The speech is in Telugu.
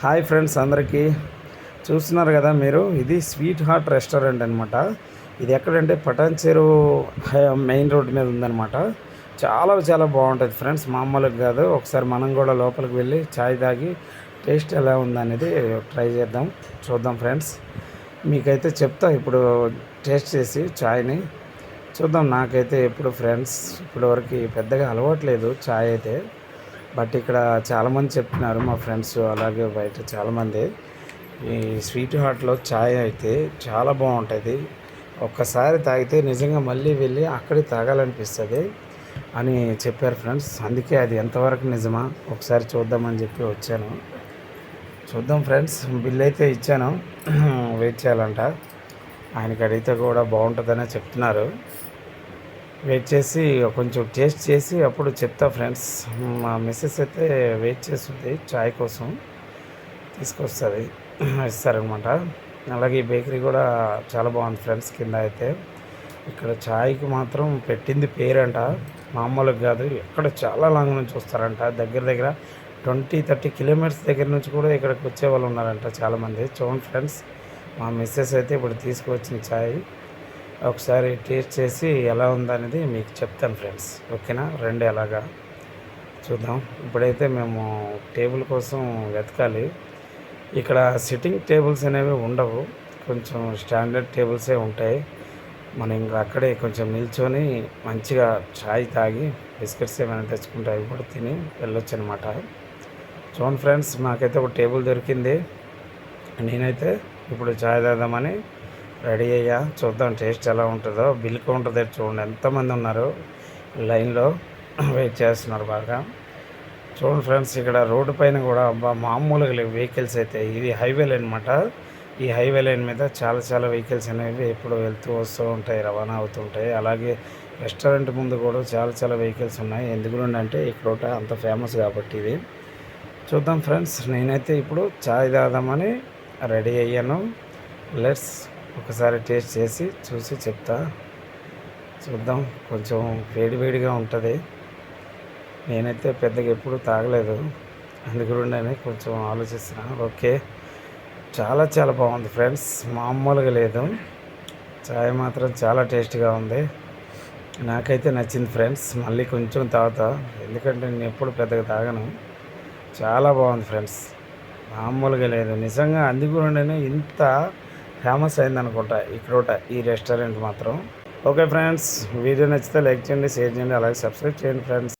హాయ్ ఫ్రెండ్స్ అందరికీ. చూస్తున్నారు కదా మీరు, ఇది స్వీట్ హార్ట్ రెస్టారెంట్ అనమాట. ఇది ఎక్కడంటే పటాన్ చెరువు మెయిన్ రోడ్ మీద ఉందన్నమాట. చాలా చాలా బాగుంటుంది ఫ్రెండ్స్, మామూలుగా కాదు. ఒకసారి మనం కూడా లోపలికి వెళ్ళి ఛాయ్ తాగి టేస్ట్ ఎలా ఉందనేది ట్రై చేద్దాం, చూద్దాం ఫ్రెండ్స్. మీకైతే చెప్తా ఇప్పుడు టేస్ట్ చేసి ఛాయ్ని చూద్దాం. నాకైతే ఎప్పుడు ఫ్రెండ్స్ ఇప్పటివరకు పెద్దగా అలవాట్లేదు ఛాయ్ అయితే, బట్ ఇక్కడ చాలామంది చెప్తున్నారు మా ఫ్రెండ్స్, అలాగే బయట చాలామంది ఈ స్వీట్ హార్ట్లో ఛాయ్ అయితే చాలా బాగుంటుంది. ఒక్కసారి తాగితే నిజంగా మళ్ళీ వెళ్ళి అక్కడే తాగాలనిపిస్తుంది అని చెప్పారు ఫ్రెండ్స్. అందుకే అది ఎంతవరకు నిజమా ఒకసారి చూద్దామని చెప్పి వచ్చాను. చూద్దాం ఫ్రెండ్స్. బిల్ అయితే ఇచ్చాను, వెయిట్ చేయాలంట. ఆయనకి అడిగితే కూడా బాగుంటుందనే చెప్తున్నారు. వెయిట్ చేసి కొంచెం టేస్ట్ చేసి అప్పుడు చెప్తా ఫ్రెండ్స్. మా మిస్సెస్ అయితే వెయిట్ చేస్తుంది, చాయ్ కోసం తీసుకొస్తుంది, ఇస్తారనమాట. అలాగే ఈ బేకరీ కూడా చాలా బాగుంది ఫ్రెండ్స్. కింద అయితే ఇక్కడ ఛాయ్కి మాత్రం పెట్టింది పేరంట, మామూలుగా కాదు. ఎక్కడ చాలా లాంగ్ నుంచి వస్తారంట, దగ్గర దగ్గర 20-30 కిలోమీటర్స్ దగ్గర నుంచి కూడా ఇక్కడికి వచ్చే వాళ్ళు ఉన్నారంట చాలామంది. చూడండి ఫ్రెండ్స్, మా మిస్సెస్ అయితే ఇప్పుడు తీసుకువచ్చిన ఛాయ్ ఒకసారి టేస్ట్ చేసి ఎలా ఉందనేది మీకు చెప్తాను ఫ్రెండ్స్. ఓకేనా, రండి అలాగా చూద్దాం. ఇప్పుడైతే మేము టేబుల్ కోసం వెతకాలి. ఇక్కడ సిట్టింగ్ టేబుల్స్ అనేవి ఉండవు, కొంచెం స్టాండర్డ్ టేబుల్సే ఉంటాయి. మనం ఇంకా అక్కడే కొంచెం నిల్చొని మంచిగా ఛాయ్ తాగి బిస్కెట్స్ ఏమైనా తెచ్చుకుంటే అవి కూడా తిని వెళ్ళొచ్చు అనమాట. చూడండి ఫ్రెండ్స్, మాకైతే ఒక టేబుల్ దొరికింది. నేనైతే ఇప్పుడు ఛాయ్ తాగుదామని రెడీ అయ్యా. చూద్దాం టేస్ట్ ఎలా ఉంటుందో. బిల్ కౌంటర్ దగ్గర చూడండి ఎంతమంది ఉన్నారు, లైన్లో వెయిట్ చేస్తున్నారు బాగా. చూడండి ఫ్రెండ్స్, ఇక్కడ రోడ్డు పైన కూడా మామూలుగా లేవు వెహికల్స్ అయితే. ఇది హైవే లైన్ అనమాట. ఈ హైవే లైన్ మీద చాలా చాలా వెహికల్స్ అనేవి ఎప్పుడు వెళ్తూ వస్తూ ఉంటాయి, రవాణా అవుతుంటాయి. అలాగే రెస్టారెంట్ ముందు కూడా చాలా చాలా వెహికల్స్ ఉన్నాయి. ఎందుకంటే ఇక్కడ అంత ఫేమస్ కాబట్టి ఇది. చూద్దాం ఫ్రెండ్స్, నేనైతే ఇప్పుడు ఛాయ్ తాగుదామని రెడీ అయ్యాను. లెట్స్ ఒకసారి టేస్ట్ చేసి చూసి చెప్తా. చూద్దాం, కొంచెం వేడివేడిగా ఉంటుంది. నేనైతే పెద్దగా ఎప్పుడు తాగలేదు, అందుకనే కొంచెం ఆలోచిస్తున్నాను. ఓకే, చాలా చాలా బాగుంది ఫ్రెండ్స్, మామూలుగా లేదు. చాయ్ మాత్రం చాలా టేస్ట్గా ఉంది, నాకైతే నచ్చింది ఫ్రెండ్స్. మళ్ళీ కొంచెం తాగుతా, ఎందుకంటే నేను ఎప్పుడు పెద్దగా తాగను. చాలా బాగుంది ఫ్రెండ్స్, మామూలుగా లేదు నిజంగా. అందుకనే ఇంత ఫేమస్ అయిందనుకుంటా ఇక్కడ ఈ రెస్టారెంట్ మాత్రం. ఓకే ఫ్రెండ్స్, వీడియో నచ్చితే లైక్ చేయండి, షేర్ చేయండి, అలాగే సబ్స్క్రైబ్ చేయండి ఫ్రెండ్స్.